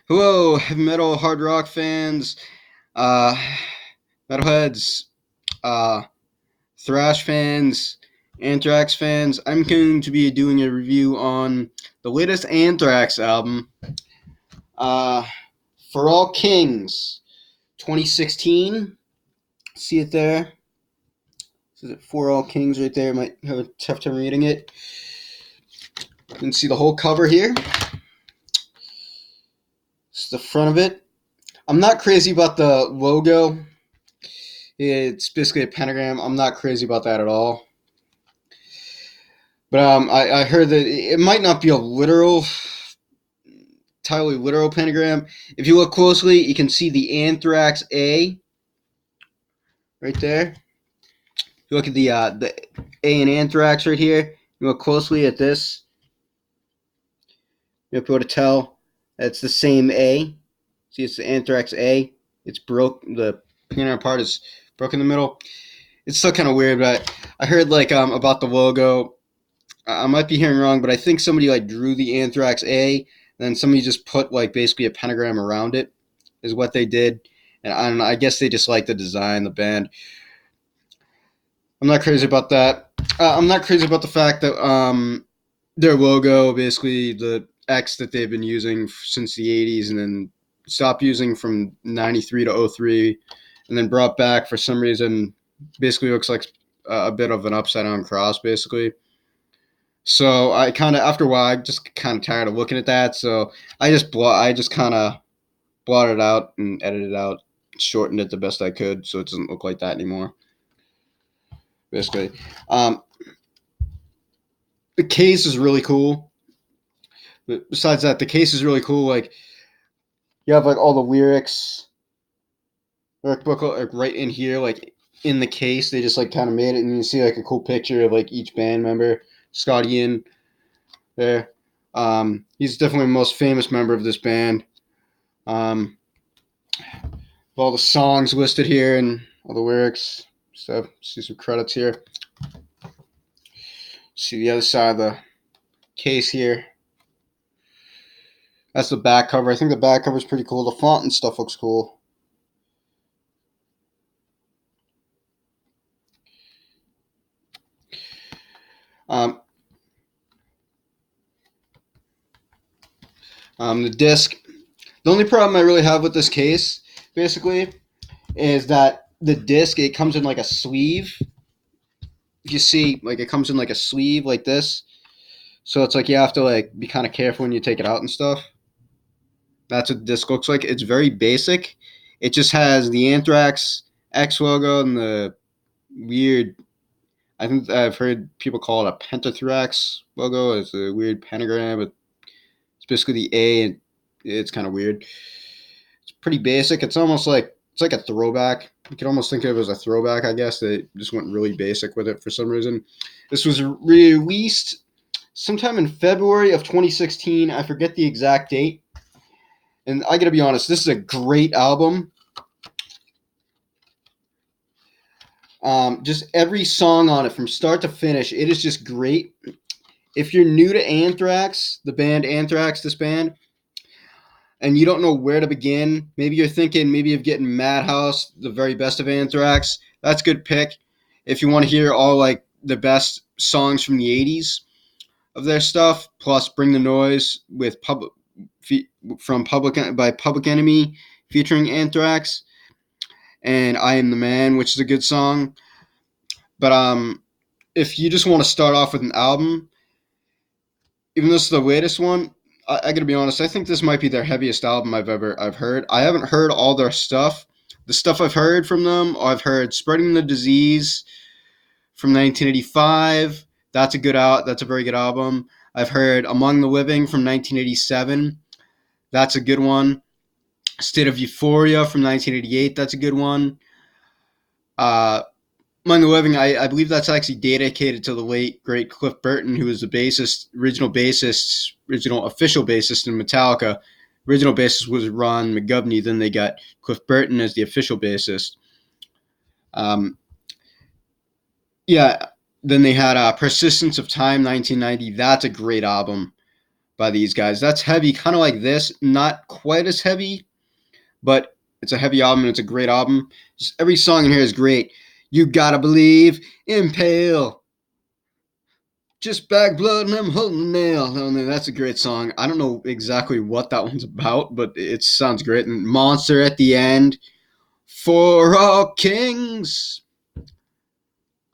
Hello, heavy metal, hard rock fans, uh, metalheads, uh, thrash fans, Anthrax fans. I'm going to be doing a review on the latest Anthrax album, uh, For All Kings, 2016. See it there? Is it For All Kings right there? Might have a tough time reading it. You can see the whole cover here. It's the front of it. I'm not crazy about the logo. It's basically a pentagram. I'm not crazy about that at all. But I heard that it might not be a entirely literal pentagram. If you look closely, you can see the Anthrax A right there. If you look at the A in Anthrax right here, you look closely at this, you'll be able to tell that's the same A. See, it's the Anthrax A. It's broke. The pentagram part is broken in the middle. It's still kind of weird, but I heard about the logo. I might be hearing wrong, but I think somebody drew the Anthrax A, and then somebody just put basically a pentagram around it, is what they did. And I don't know. I guess they just like the design, the band. I'm not crazy about that. I'm not crazy about the fact that their logo, basically the X that they've been using since the '80s, and then stopped using from '93 to '03, and then brought back for some reason. Basically looks like a bit of an upside down cross, basically. So I kind of, after a while, I just kind of tired of looking at that. So I just kind of blotted it out and edited it out, shortened it the best I could, so it doesn't look like that anymore. Basically, um, the case is really cool. But besides that, the case is really cool. Like you have all the lyric book right in here, in the case. They just kind of made it, and you see a cool picture of each band member. Scott Ian there. He's definitely the most famous member of this band. Um, all the songs listed here and all the lyrics. So see some credits here. See the other side of the case here. That's the back cover. I think the back cover is pretty cool. The font and stuff looks cool. Um, the disc. The only problem I really have with this case, basically, is that the disc, it comes in a sleeve. If you see, it comes in a sleeve like this. So it's you have to be kind of careful when you take it out and stuff. That's what the disc looks like. It's very basic. It just has the Anthrax X logo and the weird. I think I've heard people call it a pentathrax logo. It's a weird pentagram. It's basically the A, and it's kind of weird. It's pretty basic. It's like a throwback. You could almost think of it as a throwback. I guess they just went really basic with it for some reason. This was released sometime in February of 2016. I forget the exact date. And I gotta be honest, this is a great album. Just every song on it, from start to finish, it is just great. If you're new to Anthrax, the band Anthrax, this band, and you don't know where to begin, maybe you're thinking maybe of getting Madhouse, the very best of Anthrax. That's a good pick. If you want to hear all the best songs from the '80s of their stuff, plus Bring the Noise with Public Enemy featuring Anthrax, and I Am the Man, which is a good song. But if you just want to start off with an album, even though this is the latest one, I gotta be honest. I think this might be their heaviest album I've heard. I haven't heard all their stuff. The stuff I've heard from them, I've heard "Spreading the Disease" from 1985. That's a very good album. I've heard "Among the Living" from 1987. That's a good one. "State of Euphoria" from 1988. That's a good one. Uh, Among the Living, I believe that's actually dedicated to the late great Cliff Burton, who was the original official bassist in Metallica. Original bassist was Ron McGovney. Then they got Cliff Burton as the official bassist. Um, yeah. Then they had Persistence of Time, 1990. That's a great album. by these guys. That's heavy, kind of like this, not quite as heavy, but it's a heavy album and it's a great album. Just every song in here is great. You Gotta Believe, Impale, Just Back Blood and I'm Holding a Nail. That's a great song. I don't know exactly what that one's about, but it sounds great. And Monster at the end, For All Kings.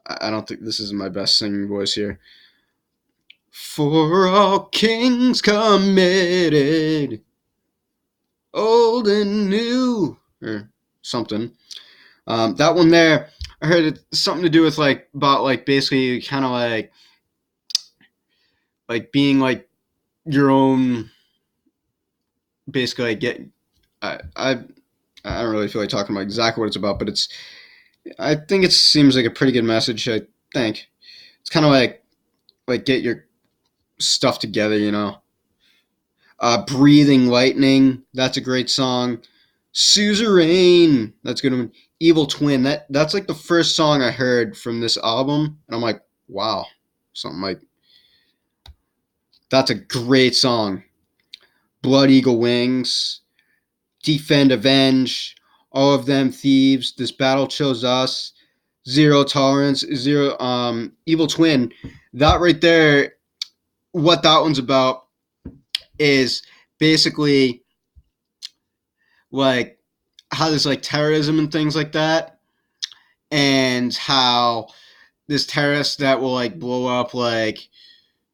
I don't think this is my best singing voice here. For all kings committed, old and new, or something. That one there, I heard it's something to do with like about like basically kind of like being like your own, basically like get. I don't really feel like talking about exactly what it's about, but I think it seems like a pretty good message. I think it's kind of like get your stuff together, you know. Breathing Lightning, that's a great song. Suzerain, that's a good one. Evil Twin, that's like the first song I heard from this album, and I'm like, wow, something like that's a great song. Blood Eagle Wings, Defend Avenge, All of Them Thieves, This Battle Chose Us, Zero Tolerance, Zero Evil Twin. That right there, what that one's about is basically like how there's like terrorism and things like that, and how this terrorist that will like blow up like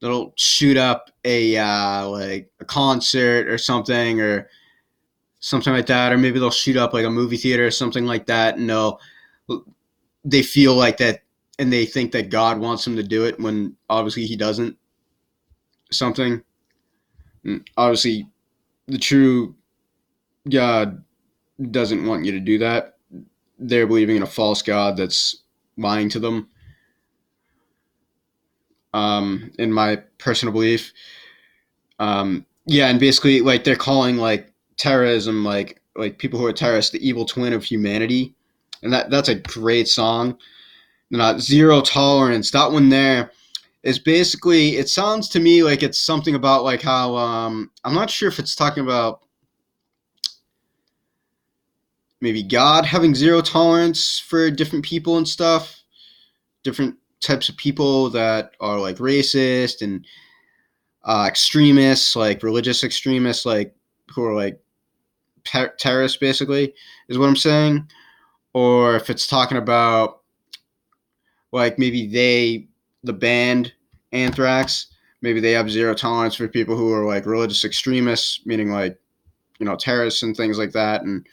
they'll shoot up a like a concert or something like that, or maybe they'll shoot up like a movie theater or something like that, and they feel like that, and they think that God wants them to do it when obviously He doesn't. Something, and obviously, the true God doesn't want you to do that. They're believing in a false God that's lying to them. In my personal belief, yeah, and basically, like they're calling like terrorism, like people who are terrorists, the evil twin of humanity, and that's a great song. Not Zero Tolerance. That one there is basically. It sounds to me like it's something about like how I'm not sure if it's talking about maybe God having zero tolerance for different people and stuff, different types of people that are like racist and extremists, like religious extremists, like who are like terrorists, basically, is what I'm saying. Or if it's talking about like maybe the band Anthrax, maybe they have zero tolerance for people who are like religious extremists, meaning like terrorists and things like that, and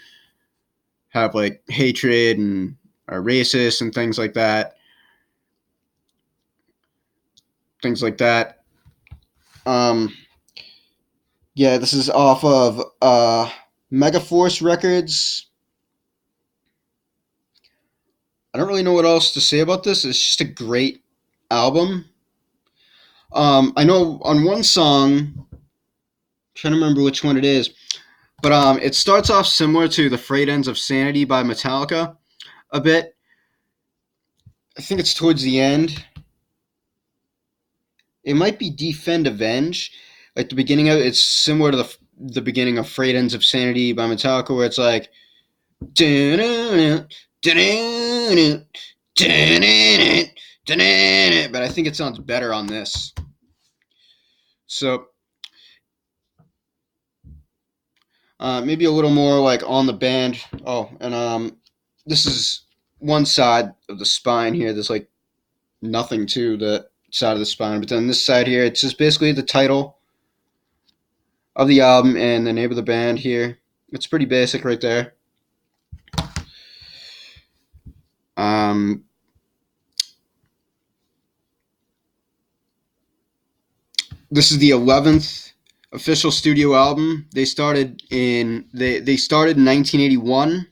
have like hatred and are racist and things like that. Um, yeah, this is off of Megaforce Records. I don't really know what else to say about this. It's just a great album. I know on one song, I'm trying to remember which one it is, but it starts off similar to The Frayed Ends of Sanity by Metallica a bit. I think it's towards the end. It might be Defend Avenge. Like the beginning of it, it's similar to the beginning of Frayed Ends of Sanity by Metallica, where it's like but I think it sounds better on this. So maybe a little more like on the band. Oh, and this is one side of the spine here. There's like nothing to the side of the spine, but then this side here, it's just basically the title of the album and the name of the band here. It's pretty basic right there. Um, this is the 11th official studio album. They started in 1981,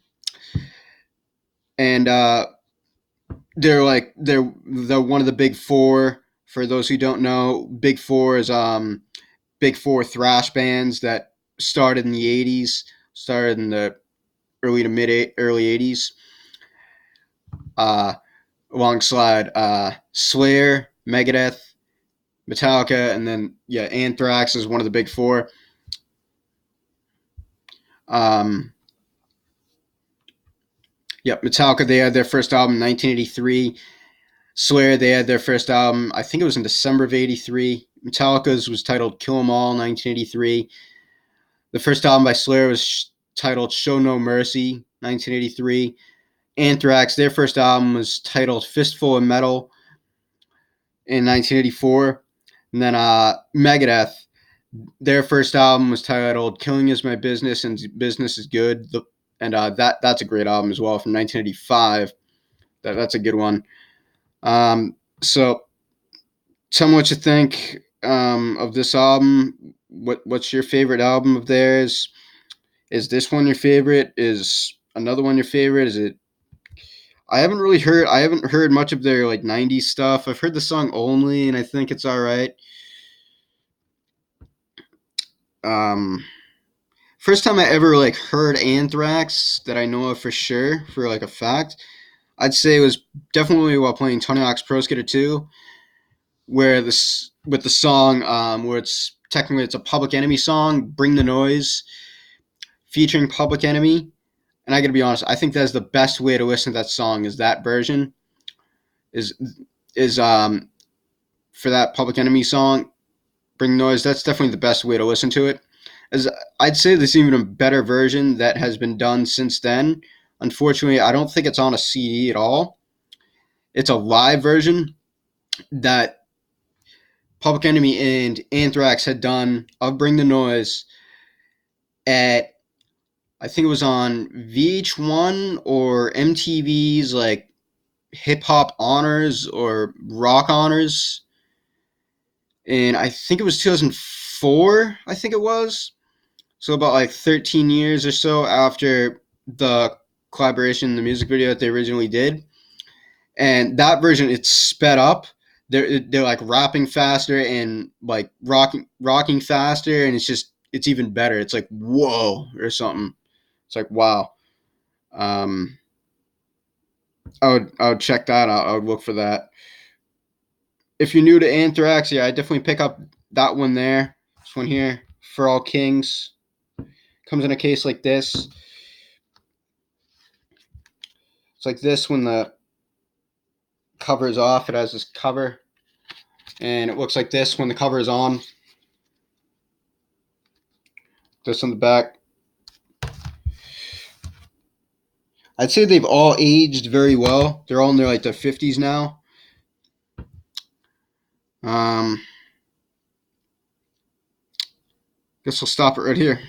and they're one of the big four. For those who don't know, Big Four is big four thrash bands that started in the 80s, started in the early 80s, uh, alongside Slayer, Megadeth, Metallica, and then Anthrax is one of the big four. Um, Metallica, they had their first album in 1983. Slayer, they had their first album, I think it was in December of 83. Metallica's was titled Kill 'Em All, 1983. The first album by Slayer was titled Show No Mercy, 1983. Anthrax, their first album was titled Fistful of Metal in 1984. And then Megadeth, their first album was titled Killing Is My Business and Business Is Good. That's a great album as well from 1985. That's a good one. So tell me what you think of this album. What's your favorite album of theirs? Is this one your favorite? Is another one your favorite? Is it? I haven't heard much of their like '90s stuff. I've heard the song Only, and I think it's all right. Um, First time I ever like heard Anthrax that I know of for sure, for like a fact, I'd say it was definitely while playing Tony Hawk's Pro Skater 2, where this with the song where it's a Public Enemy song, Bring the Noise, featuring Public Enemy. And I gotta be honest, I think that's the best way to listen to that song is that version is is for that Public Enemy song, Bring the Noise. That's definitely the best way to listen to it. As I'd say there's even a better version that has been done since then. Unfortunately, I don't think it's on a CD at all. It's a live version that Public Enemy and Anthrax had done of Bring the Noise at, I think it was on VH1 or MTV's like Hip Hop Honors or Rock Honors. And I think it was 2004, I think it was. So about like 13 years or so after the collaboration, the music video that they originally did. And that version, it's sped up. They're like rapping faster and like rocking faster, and it's even better. It's like whoa or something. It's like wow. Um, I would check that out. I would look for that. If you're new to Anthrax, I definitely pick up that one there. This one here, For All Kings, comes in a case like this. It's like this when the cover is off. It has this cover, and it looks like this when the cover is on. This on the back. I'd say they've all aged very well. They're all in their 50s now. Guess we'll stop it right here.